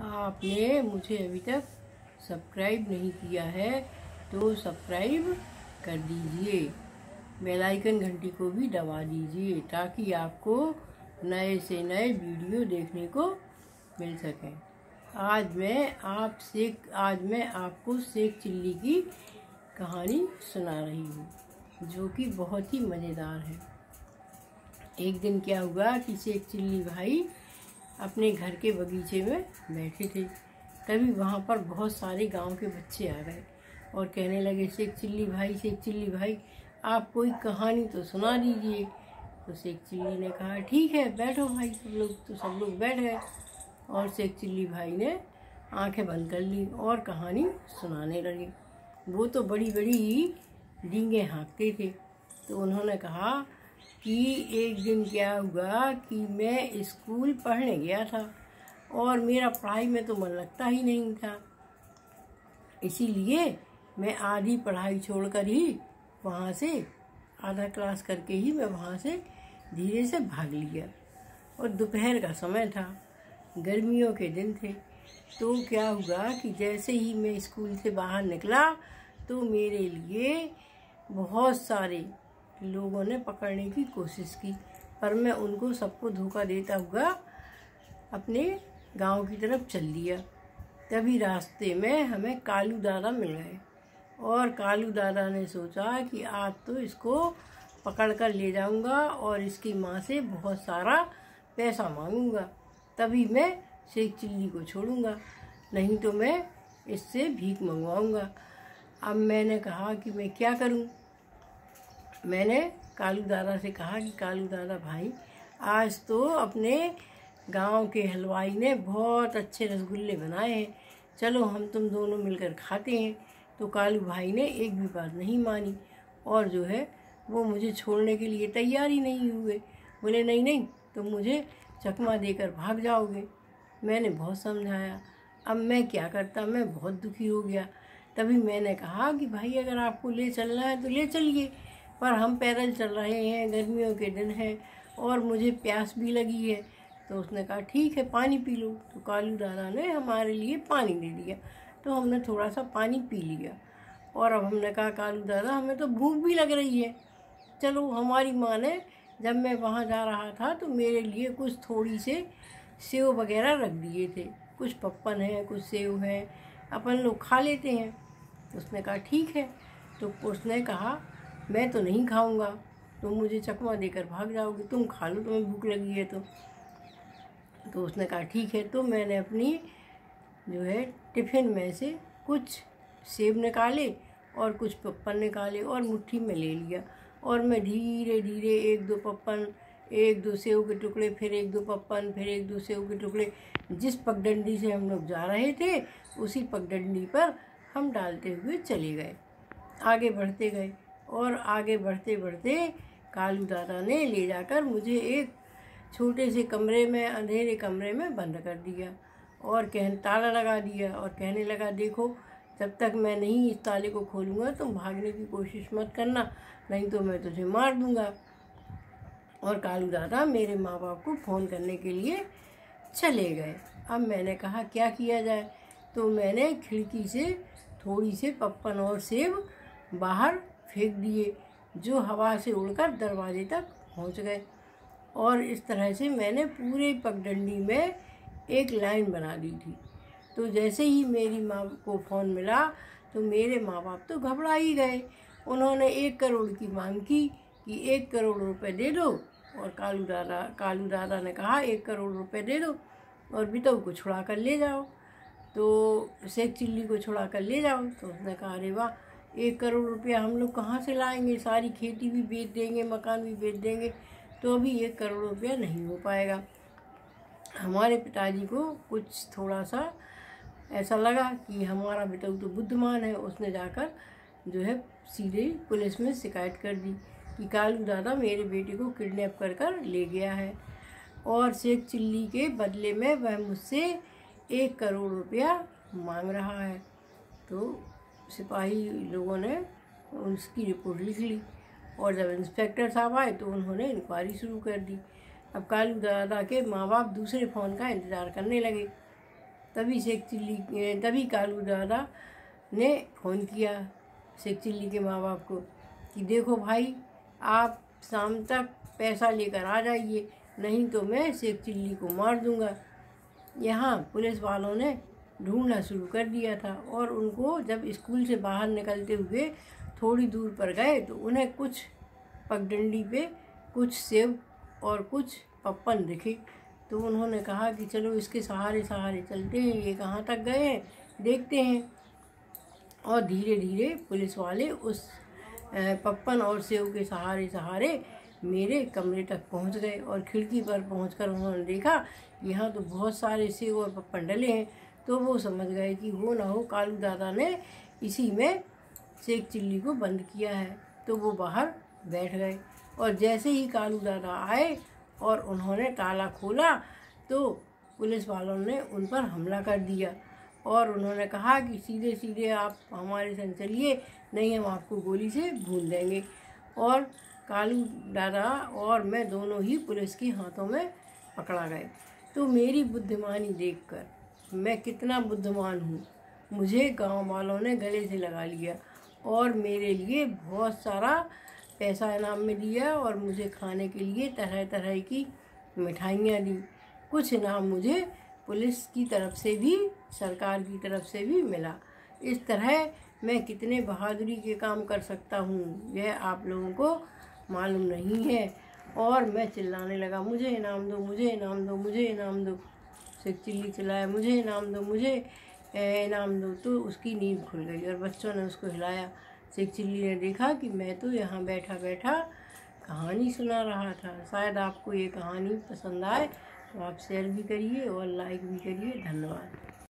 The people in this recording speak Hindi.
आपने मुझे अभी तक सब्सक्राइब नहीं किया है तो सब्सक्राइब कर दीजिए, बेल आइकन घंटी को भी दबा दीजिए ताकि आपको नए से नए वीडियो देखने को मिल सके। आज मैं आपको शेख चिल्ली की कहानी सुना रही हूँ जो कि बहुत ही मज़ेदार है। एक दिन क्या हुआ कि शेख चिल्ली भाई अपने घर के बगीचे में बैठे थे। तभी वहाँ पर बहुत सारे गांव के बच्चे आ गए और कहने लगे, शेख चिल्ली भाई आप कोई कहानी तो सुना दीजिए। तो शेख चिल्ली ने कहा, ठीक है बैठो भाई। सब लोग बैठ गए और शेख चिल्ली भाई ने आंखें बंद कर ली और कहानी सुनाने लगे। वो तो बड़ी बड़ी डींगे हाँकते थे। तो उन्होंने कहा कि एक दिन क्या हुआ कि मैं स्कूल पढ़ने गया था और मेरा पढ़ाई में तो मन लगता ही नहीं था। इसीलिए मैं आधी पढ़ाई छोड़कर ही वहाँ से आधा क्लास करके ही मैं वहाँ से धीरे से भाग लिया। और दोपहर का समय था, गर्मियों के दिन थे। तो क्या हुआ कि जैसे ही मैं स्कूल से बाहर निकला तो मेरे लिए बहुत सारे लोगों ने पकड़ने की कोशिश की, पर मैं उनको सबको धोखा देता हुआ अपने गांव की तरफ चल दिया। तभी रास्ते में हमें कालू दादा मिल गए और कालू दादा ने सोचा कि आज तो इसको पकड़ कर ले जाऊंगा और इसकी माँ से बहुत सारा पैसा मांगूंगा, तभी मैं शेख चिल्ली को छोड़ूंगा, नहीं तो मैं इससे भीख मंगवाऊंगा। अब मैंने कहा कि मैं क्या करूं। मैंने कालू दादा से कहा कि कालू दादा भाई, आज तो अपने गांव के हलवाई ने बहुत अच्छे रसगुल्ले बनाए हैं, चलो हम तुम दोनों मिलकर खाते हैं। तो कालू भाई ने एक भी बात नहीं मानी और जो है वो मुझे छोड़ने के लिए तैयार ही नहीं हुए। बोले नहीं तुम मुझे चकमा देकर भाग जाओगे। मैंने बहुत समझाया, अब मैं क्या करता, मैं बहुत दुखी हो गया। तभी मैंने कहा कि भाई अगर आपको ले चलना है तो ले चलिए, पर हम पैदल चल रहे हैं, गर्मियों के दिन हैं और मुझे प्यास भी लगी है। तो उसने कहा ठीक है पानी पी लो। तो कालू दादा ने हमारे लिए पानी दे दिया, तो हमने थोड़ा सा पानी पी लिया। और अब हमने कहा कालू दादा हमें तो भूख भी लग रही है, चलो हमारी माँ ने जब मैं वहाँ जा रहा था तो मेरे लिए कुछ थोड़ी से सेव वगैरह रख दिए थे, कुछ पप्पन है कुछ सेव है, अपन लोग खा लेते हैं। तो उसने कहा ठीक है। तो उसने कहा मैं तो नहीं खाऊंगा, तुम मुझे चकमा देकर भाग जाओगे, तुम खा लो, तुम्हें भूख लगी है तो उसने कहा ठीक है। तो मैंने अपनी जो है टिफ़िन में से कुछ सेब निकाले और कुछ पप्पन निकाले और मुट्ठी में ले लिया और मैं धीरे धीरे एक दो पप्पन, एक दो सेव के टुकड़े, फिर एक दो पप्पन, फिर एक दो सेव के टुकड़े, जिस पगडंडी से हम लोग जा रहे थे उसी पगडंडी पर हम डालते हुए चले गए, आगे बढ़ते गए। और आगे बढ़ते बढ़ते कालू दादा ने ले जाकर मुझे एक छोटे से कमरे में, अंधेरे कमरे में बंद कर दिया और ताला लगा दिया और कहने लगा, देखो जब तक मैं नहीं इस ताले को खोलूँगा तुम भागने की कोशिश मत करना, नहीं तो मैं तुझे मार दूँगा। और कालू दादा मेरे माँ बाप को फ़ोन करने के लिए चले गए। अब मैंने कहा क्या किया जाए, तो मैंने खिड़की से थोड़ी से पप्पन और सेब बाहर फेंक दिए जो हवा से उड़कर दरवाजे तक पहुंच गए। और इस तरह से मैंने पूरे पगडंडी में एक लाइन बना दी थी। तो जैसे ही मेरी माँ को फ़ोन मिला तो मेरे माँ बाप तो घबरा ही गए। उन्होंने 1 करोड़ की मांग की कि 1 करोड़ रुपए दे दो। और कालू दादा ने कहा 1 करोड़ रुपए दे दो और बितऊ को छुड़ा कर ले जाओ, तो शेख चिल्ली को छुड़ा कर ले जाओ। तो उसने कहा अरे वाह, 1 करोड़ रुपया हम लोग कहाँ से लाएंगे, सारी खेती भी बेच देंगे, मकान भी बेच देंगे, तो अभी 1 करोड़ रुपया नहीं हो पाएगा। हमारे पिताजी को कुछ थोड़ा सा ऐसा लगा कि हमारा बेटा तो बुद्धिमान है, उसने जाकर जो है सीधे पुलिस में शिकायत कर दी कि कालू दादा मेरे बेटे को किडनैप कर ले गया है और शेख चिल्ली के बदले में वह मुझसे 1 करोड़ रुपया मांग रहा है। तो सिपाही लोगों ने उसकी रिपोर्ट लिख ली और जब इंस्पेक्टर साहब आए तो उन्होंने इंक्वायरी शुरू कर दी। अब कालू दादा के माँ बाप दूसरे फ़ोन का इंतज़ार करने लगे तभी कालू दादा ने फ़ोन किया शेख चिल्ली के माँ बाप को कि देखो भाई, आप शाम तक पैसा लेकर आ जाइए, नहीं तो मैं शेख चिल्ली को मार दूंगा। यहाँ पुलिस वालों ने ढूंढना शुरू कर दिया था और उनको जब स्कूल से बाहर निकलते हुए थोड़ी दूर पर गए तो उन्हें कुछ पगडंडी पे कुछ सेब और कुछ पप्पन दिखे। तो उन्होंने कहा कि चलो इसके सहारे सहारे चलते हैं, ये कहाँ तक गए हैं देखते हैं। और धीरे धीरे पुलिस वाले उस पप्पन और सेब के सहारे सहारे मेरे कमरे तक पहुंच गए और खिड़की पर पहुंचकर उन्होंने देखा यहाँ तो बहुत सारे सेब और पप्पन डले हैं। तो वो समझ गए कि हो ना हो कालू दादा ने इसी में शेख चिल्ली को बंद किया है। तो वो बाहर बैठ गए और जैसे ही कालू दादा आए और उन्होंने ताला खोला तो पुलिस वालों ने उन पर हमला कर दिया और उन्होंने कहा कि सीधे सीधे आप हमारे संग चलिए, नहीं हम आपको गोली से भून देंगे। और कालू दादा और मैं दोनों ही पुलिस के हाथों में पकड़ा गए। तो मेरी बुद्धिमानी देखकर मैं कितना बुद्धिमान हूँ, मुझे गांव वालों ने गले से लगा लिया और मेरे लिए बहुत सारा पैसा इनाम में दिया और मुझे खाने के लिए तरह तरह की मिठाइयाँ दी। कुछ इनाम मुझे पुलिस की तरफ से भी, सरकार की तरफ से भी मिला। इस तरह मैं कितने बहादुरी के काम कर सकता हूँ यह आप लोगों को मालूम नहीं है। और मैं चिल्लाने लगा, मुझे इनाम दो, मुझे इनाम दो, मुझे इनाम दो। शेख चिल्ली चिल्लाया, मुझे इनाम दो, मुझे इनाम दो। तो उसकी नींद खुल गई और बच्चों ने उसको हिलाया। शेख चिल्ली ने देखा कि मैं तो यहाँ बैठा बैठा कहानी सुना रहा था। शायद आपको ये कहानी पसंद आए तो आप शेयर भी करिए और लाइक भी करिए। धन्यवाद।